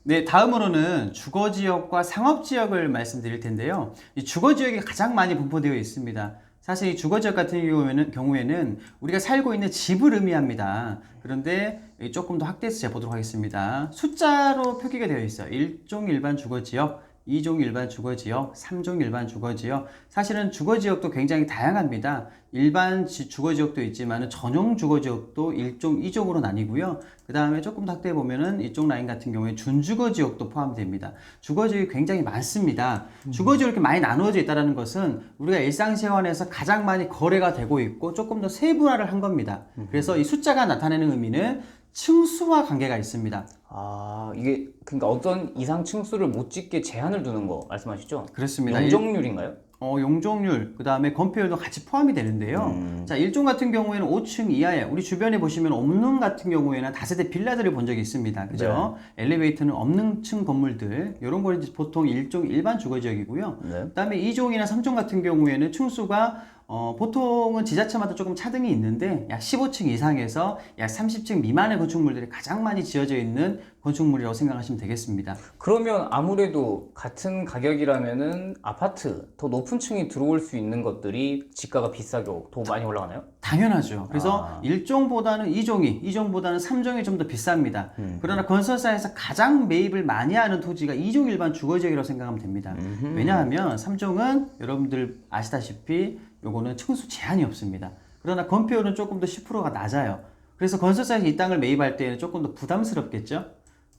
네, 다음으로는 주거지역과 상업지역을 말씀드릴 텐데요. 이 주거지역이 가장 많이 분포되어 있습니다. 사실 이 주거지역 같은 경우에는 우리가 살고 있는 집을 의미합니다. 그런데 조금 더 확대해서 재보도록 하겠습니다. 숫자로 표기가 되어 있어요. 1종 일반 주거지역, 2종 일반 주거지역, 3종 일반 주거지역. 사실은 주거지역도 굉장히 다양합니다. 일반 주거지역도 있지만 전용 주거지역도 1종, 2종으로 나뉘고요. 그 다음에 조금 더 확대해 보면은 이쪽 라인 같은 경우에 준주거지역도 포함됩니다. 주거지역이 굉장히 많습니다. 주거지역이 이렇게 많이 나누어져 있다는 것은 우리가 일상생활에서 가장 많이 거래가 되고 있고 조금 더 세분화를 한 겁니다. 그래서 이 숫자가 나타내는 의미는 층수와 관계가 있습니다. 아, 이게 그러니까 어떤 이상 층수를 못 짓게 제한을 두는 거 말씀하시죠? 그렇습니다. 용적률인가요? 용적률, 그 다음에 건폐율도 같이 포함이 되는데요. 자, 1종 같은 경우에는 5층 이하에, 우리 주변에 보시면 없는 같은 경우에는 다세대 빌라들을 본 적이 있습니다. 그죠? 네. 엘리베이터는 없는 층 건물들, 이런 거 이제 보통 1종 일반 주거지역이고요. 네. 그 다음에 2종이나 3종 같은 경우에는 층수가 보통은 지자체마다 조금 차등이 있는데 약 15층 이상에서 약 30층 미만의 건축물들이 가장 많이 지어져 있는 건축물이라고 생각하시면 되겠습니다. 그러면 아무래도 같은 가격이라면은 아파트 더 높은 층이 들어올 수 있는 것들이 집가가 비싸게 더 많이 올라가나요? 당연하죠. 그래서 1종보다는 2종이, 2종보다는 3종이 좀 더 비쌉니다. 그러나 건설사에서 가장 매입을 많이 하는 토지가 2종 일반 주거지역이라고 생각하면 됩니다. 왜냐하면 3종은 여러분들 아시다시피 요거는 층수 제한이 없습니다. 그러나 건폐율은 조금 더 10%가 낮아요. 그래서 건설사에서 이 땅을 매입할 때는 조금 더 부담스럽겠죠?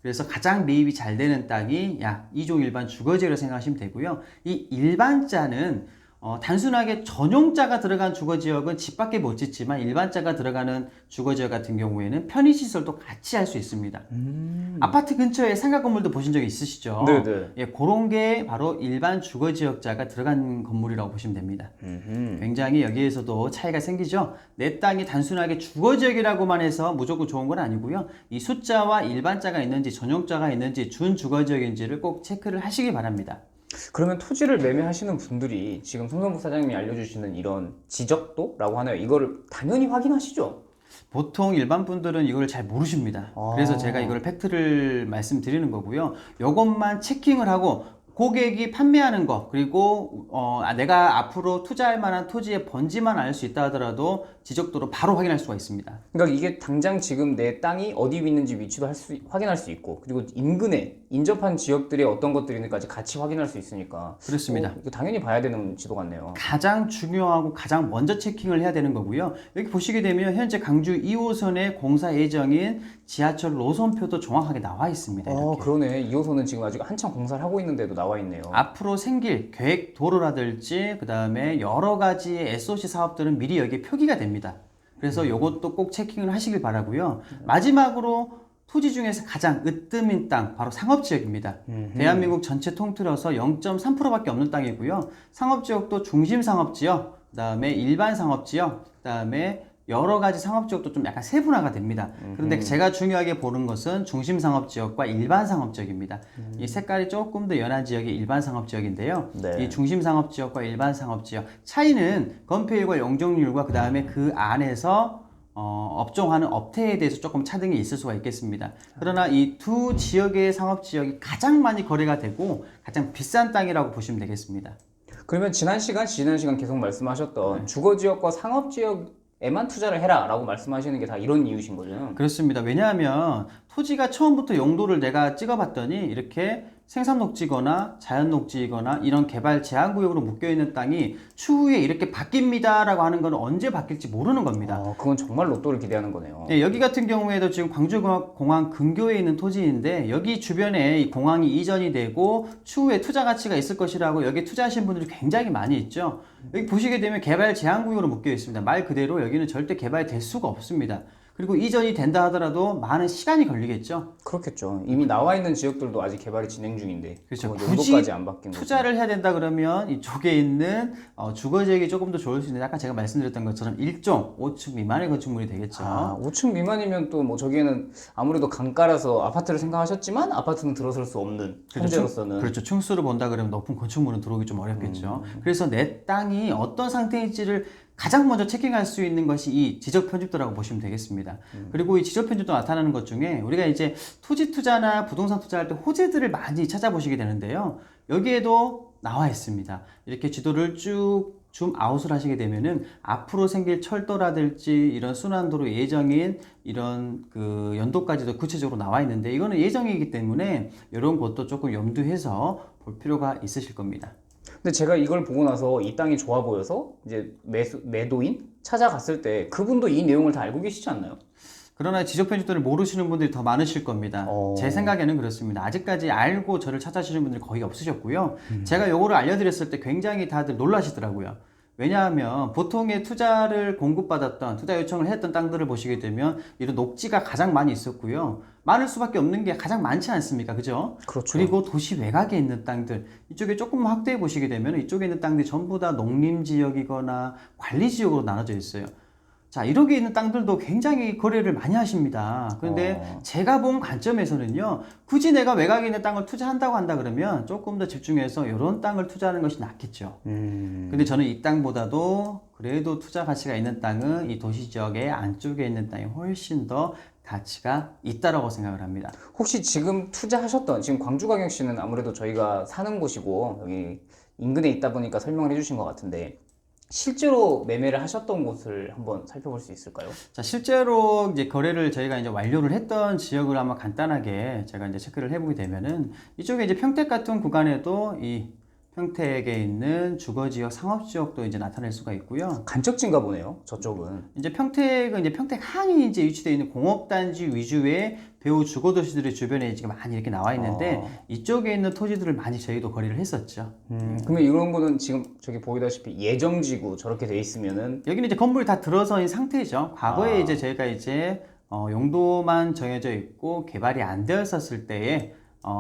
그래서 가장 매입이 잘 되는 땅이 약 2종 일반 주거지역으로 생각하시면 되고요. 이 일반자는 단순하게 전용자가 들어간 주거지역은 집 밖에 못 짓지만 일반자가 들어가는 주거지역 같은 경우에는 편의시설도 같이 할 수 있습니다. 아파트 근처에 상가 건물도 보신 적 있으시죠? 네네. 예, 그런 게 바로 일반 주거지역자가 들어간 건물이라고 보시면 됩니다. 굉장히 여기에서도 차이가 생기죠? 내 땅이 단순하게 주거지역이라고만 해서 무조건 좋은 건 아니고요. 이 숫자와 일반자가 있는지 전용자가 있는지 준주거지역인지를 꼭 체크를 하시기 바랍니다. 그러면 토지를 매매하시는 분들이 지금 송성국 사장님이 알려주시는 이런 지적도라고 하나요? 이거를 당연히 확인하시죠? 보통 일반 분들은 이걸 잘 모르십니다. 그래서 제가 이걸 팩트를 말씀드리는 거고요. 이것만 체킹을 하고 고객이 판매하는 거, 그리고 내가 앞으로 투자할 만한 토지의 번지만 알 수 있다 하더라도 지적도로 바로 확인할 수가 있습니다. 그러니까 이게 당장 지금 내 땅이 어디 있는지 위치도 확인할 수 있고, 그리고 인근에 인접한 지역들의 어떤 것들이 있는지까지 같이 확인할 수 있으니까. 그렇습니다. 이거 당연히 봐야 되는 지도 같네요. 가장 중요하고 가장 먼저 체킹을 해야 되는 거고요. 여기 보시게 되면 현재 강주 2호선의 공사 예정인 지하철 노선표도 정확하게 나와 있습니다. 이렇게. 그러네. 2호선은 지금 아직 한참 공사를 하고 있는데도 나와 있네요. 앞으로 생길 계획 도로라든지 그 다음에 여러 가지의 SOC 사업들은 미리 여기에 표기가 됩니다. 그래서 이것도 꼭 체킹을 하시길 바라고요. 마지막으로 토지 중에서 가장 으뜸인 땅 바로 상업지역입니다. 대한민국 전체 통틀어서 0.3%밖에 없는 땅이고요. 상업지역도 중심상업지역, 그 다음에 일반 상업지역, 그 다음에 여러 가지 상업지역도 좀 약간 세분화가 됩니다. 그런데 제가 중요하게 보는 것은 중심상업지역과 일반상업지역입니다. 이 색깔이 조금 더 연한 지역이 일반상업지역인데요. 네. 이 중심상업지역과 일반상업지역 차이는 건폐율과 용적률과 그 다음에 그 안에서 업종하는 업태에 대해서 조금 차등이 있을 수가 있겠습니다. 그러나 이 두 지역의 상업지역이 가장 많이 거래가 되고 가장 비싼 땅이라고 보시면 되겠습니다. 그러면 지난 시간 계속 말씀하셨던 주거지역과 상업지역에만 투자를 해라 라고 말씀하시는 게 다 이런 이유신 거죠? 그렇습니다. 왜냐하면 토지가 처음부터 용도를 내가 찍어봤더니 이렇게 생산녹지거나 자연녹지거나 이런 개발 제한구역으로 묶여있는 땅이 추후에 이렇게 바뀝니다라고 하는 건 언제 바뀔지 모르는 겁니다. 그건 정말 로또를 기대하는 거네요. 네, 여기 같은 경우에도 지금 광주공항 근교에 있는 토지인데 여기 주변에 이 공항이 이전이 되고 추후에 투자 가치가 있을 것이라고 여기 투자하신 분들이 굉장히 많이 있죠. 여기 보시게 되면 개발 제한구역으로 묶여 있습니다. 말 그대로 여기는 절대 개발될 수가 없습니다. 그리고 이전이 된다 하더라도 많은 시간이 걸리겠죠. 그렇겠죠. 이미 나와 있는 지역들도 아직 개발이 진행 중인데 그렇죠. 굳이 용도까지 안 바뀐 거죠. 투자를 해야 된다 그러면 이쪽에 있는 주거지역이 조금 더 좋을 수 있는데 아까 제가 말씀드렸던 것처럼 1종 5층 미만의 건축물이 되겠죠. 5층 미만이면 또 뭐 저기에는 아무래도 강가라서 아파트를 생각하셨지만 아파트는 들어설 수 없는 현재로서는. 그렇죠. 층수를 본다 그러면 높은 건축물은 들어오기 좀 어렵겠죠. 그래서 내 땅이 어떤 상태인지를 가장 먼저 체킹할 수 있는 것이 이 지적 편집도라고 보시면 되겠습니다. 그리고 이 지적 편집도 나타나는 것 중에 우리가 이제 토지 투자나 부동산 투자할 때 호재들을 많이 찾아보시게 되는데요. 여기에도 나와 있습니다. 이렇게 지도를 쭉 줌 아웃을 하시게 되면은 앞으로 생길 철도라든지 이런 순환도로 예정인 이런 그 연도까지도 구체적으로 나와 있는데 이거는 예정이기 때문에 이런 것도 조금 염두해서 볼 필요가 있으실 겁니다. 근데 제가 이걸 보고 나서 이 땅이 좋아 보여서 이제 매도인 찾아갔을 때 그분도 이 내용을 다 알고 계시지 않나요? 그러나 지적 편집도를 모르시는 분들이 더 많으실 겁니다. 제 생각에는 그렇습니다. 아직까지 알고 저를 찾아주시는 분들이 거의 없으셨고요. 제가 요거를 알려드렸을 때 굉장히 다들 놀라시더라고요. 왜냐하면 보통의 투자를 공급받았던 투자 요청을 했던 땅들을 보시게 되면 이런 녹지가 가장 많이 있었고요. 많을 수밖에 없는 게 가장 많지 않습니까? 그죠? 그렇죠. 그리고 도시 외곽에 있는 땅들 이쪽에 조금만 확대해 보시게 되면 이쪽에 있는 땅들이 전부 다 농림지역이거나 관리지역으로 나눠져 있어요. 자, 이렇게 있는 땅들도 굉장히 거래를 많이 하십니다. 그런데 제가 본 관점에서는요, 굳이 내가 외곽에 있는 땅을 투자한다고 한다 그러면 조금 더 집중해서 이런 땅을 투자하는 것이 낫겠죠. 근데 저는 이 땅보다도 그래도 투자 가치가 있는 땅은 이 도시 지역의 안쪽에 있는 땅이 훨씬 더 가치가 있다라고 생각을 합니다. 혹시 지금 투자하셨던 지금 광주광역시는 아무래도 저희가 사는 곳이고 여기 인근에 있다 보니까 설명을 해주신 것 같은데 실제로 매매를 하셨던 곳을 한번 살펴볼 수 있을까요? 자, 실제로 이제 거래를 저희가 이제 완료를 했던 지역을 한번 간단하게 제가 이제 체크를 해보게 되면은 이쪽에 이제 평택 같은 구간에도 이 평택에 있는 주거지역, 상업지역도 이제 나타낼 수가 있고요. 간척지인가 보네요. 저쪽은. 이제 평택은 이제 평택 항이 이제 위치되어 있는 공업단지 위주의 배후 주거도시들의 주변에 지금 많이 이렇게 나와 있는데 이쪽에 있는 토지들을 많이 저희도 거래를 했었죠. 그러면 이런 거는 지금 저기 보이다시피 예정지구 저렇게 돼 있으면은 여기는 이제 건물이 다 들어서인 상태죠. 과거에 이제 저희가 이제 용도만 정해져 있고 개발이 안 되었었을 때에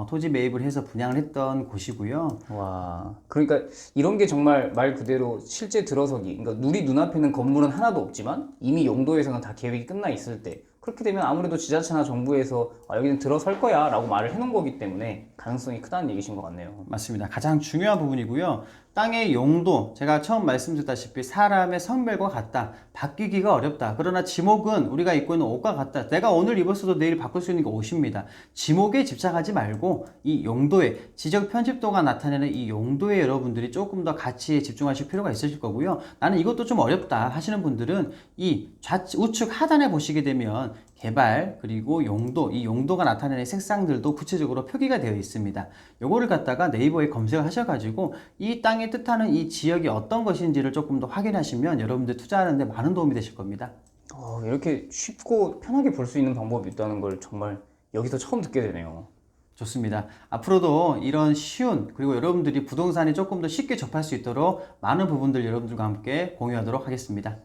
토지 매입을 해서 분양을 했던 곳이고요. 와, 그러니까 이런 게 정말 말 그대로 실제 들어서기. 그러니까 우리 눈앞에 있는 건물은 하나도 없지만 이미 용도에서는 다 계획이 끝나 있을 때 그렇게 되면 아무래도 지자체나 정부에서 여기는 들어설 거야 라고 말을 해놓은 거기 때문에 가능성이 크다는 얘기신 것 같네요. 맞습니다. 가장 중요한 부분이고요. 땅의 용도, 제가 처음 말씀드렸다시피 사람의 성별과 같다. 바뀌기가 어렵다. 그러나 지목은 우리가 입고 있는 옷과 같다. 내가 오늘 입었어도 내일 바꿀 수 있는 게 옷입니다. 지목에 집착하지 말고 이 용도에, 지적 편집도가 나타내는 이 용도에 여러분들이 조금 더 가치에 집중하실 필요가 있으실 거고요. 나는 이것도 좀 어렵다 하시는 분들은 이 우측 하단에 보시게 되면 개발 그리고 용도, 이 용도가 나타내는 색상들도 구체적으로 표기가 되어 있습니다. 요거를 갖다가 네이버에 검색을 하셔가지고 이 땅이 뜻하는 이 지역이 어떤 것인지를 조금 더 확인하시면 여러분들 투자하는데 많은 도움이 되실 겁니다. 이렇게 쉽고 편하게 볼 수 있는 방법이 있다는 걸 정말 여기서 처음 듣게 되네요. 좋습니다. 앞으로도 이런 쉬운 그리고 여러분들이 부동산이 조금 더 쉽게 접할 수 있도록 많은 부분들 여러분들과 함께 공유하도록 하겠습니다.